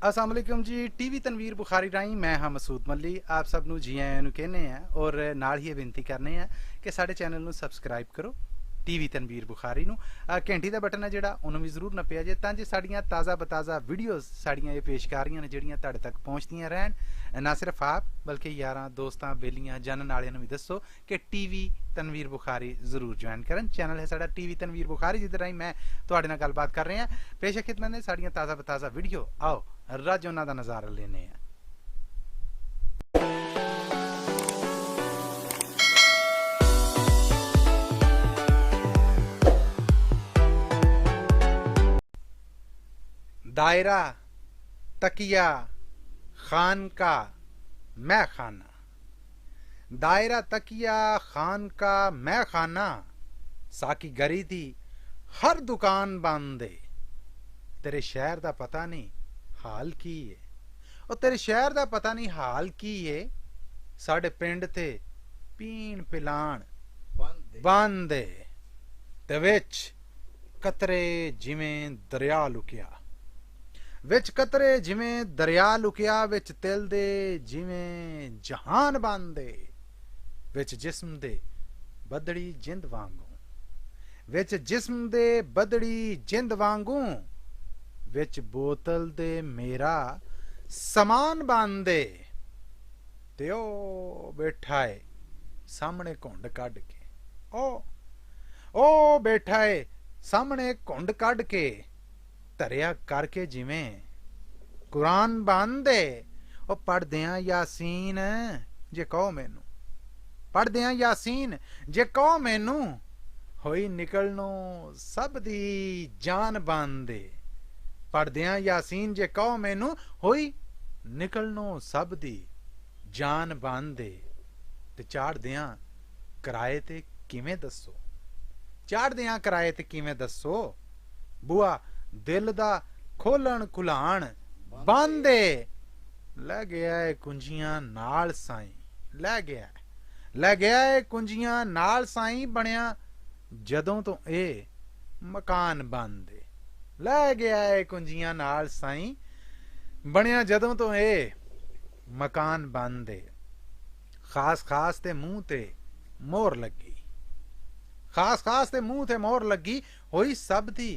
अस्सलाम वालेकुम जी। टीवी तनवीर बुखारी राही मैं हाँ मसूद मल्ली आप सब नू जी आयां नू कहने हैं और नाल ही बेनती करने हैं कि साडे चैनल नू सबसक्राइब करो टीवी तनवीर बुखारी नू। घंटी का बटन है जिहड़ा उन्होंने भी जरूर नप्पिया जे तां जे साड़ियां ताज़ा बताज़ा वीडियोज़ साड़ियां ये पेश कर रही ने जिहड़ियां तुहाडे तक पहुँचदियां रहन। ना सिर्फ आप बल्कि यारां दोस्तां बेलियां जानन वालियां नू भी दसो कि टीवी तनवीर बुखारी जरूर ज्वाइन करन। चैनल है साडा टीवी तनवीर बुखारी जिहदे राही मैं तुहाडे नाल गलबात कर रहे हैं। पेश है खिदमत ने साड़ियां ताज़ा बताज़ा वीडियो। आओ रज उन्हां दा नज़ारा लेने हैं। दायरा, तकिया, खान का मैं खाना। दायरा, तकिया, खान का मैं खाना, साकी गरी थी हर दुकान बंद है। तेरे शहर दा पता नहीं हाल की है, और तेरे शहर दा पता नहीं हाल की है। साडे पिंड ते पीण पिलाण बंद है, ते विच कतरे जिवें दरिया लुकिया। विच कतरे जिवें दरिया लुकिया, विच तिल दे जिवें जहान बंद है। विच जिस्म दे बदड़ी जिंद वांगू, विच जिस्म दे बदड़ी जिंद वांगू, विच बोतल दे मेरा समान बंदे। ते ओ बैठा है सामने घुंड कढ़ के, ओ बैठा है सामने घुंड कढ़ के, धरिया करके जिवें कुरान बंदे। ओ पढ़दियां यासीन जे कहो मैनू, पढ़दियां यासीन जे कहो मैनू, होई निकलनो सब दी जान बंदे। पढ़दियां यासीन जे कहो मैनू, होई निकलनो सब दी जान बंदे। ते चाढ़दियां किराए ते किवें दसो, चाढ़दियां किराए ते किवें दसो, बुआ दिल दा खोलन खुलान बंदे। लै गया है कुंजियां नाल साईं, लै गया है कुंजियां नाल साईं, बनिया जदों तो ए मकान बंद। लै गया है कुंजियां नाल साईं, बनिया जदों तो ए मकान बंद। खास खास ते मूंह ते मोहर लगी, खास खास ते मूंह ते मोहर लगी, होई सब दी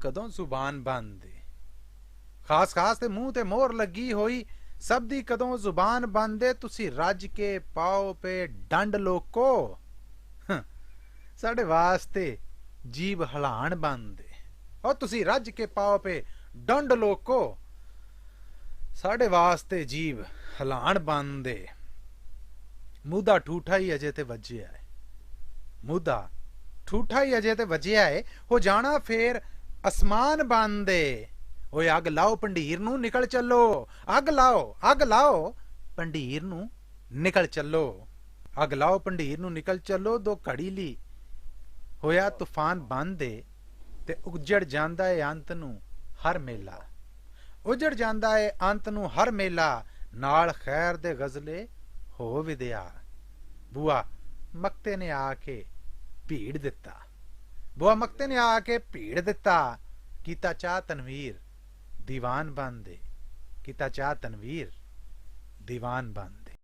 कदों जुबान बंद। खास खास ते मूंह ते मोहर लगी, होई सब दी कदों जुबान बंद। तुसी रज के पाओ पे डंड लोको, साडे वास्ते जीभ हलान बंद। और तुसी रज के पाओ पे डंड लोको, साडे वास्ते जीभ हलान बंद। मुदा ठूठा ही अजे ते वजिया है, मुदा ठूठा ही अजे ते वजिया है, हो जाना फेर आसमान बंद। ओए अग लाओ पंडीर नू निकल चलो, अग लाओ पंडीर नू निकल चलो, अग लाओ पंडीर नू निकल चलो। दो घड़ी ली होया तूफान बंद, ते उजड़ जांदा है अंत नू हर मेला, उजड़ जांदा है अंत नू हर मेला। नाल खैर दे गजले हो विद्या, बुआ मकते ने आके भीड़ दिता, बुआ मकते ने आके भीड़ दिता। कीता चाह तनवीर दीवान बंद, कीता चाह तनवीर दीवान बंद।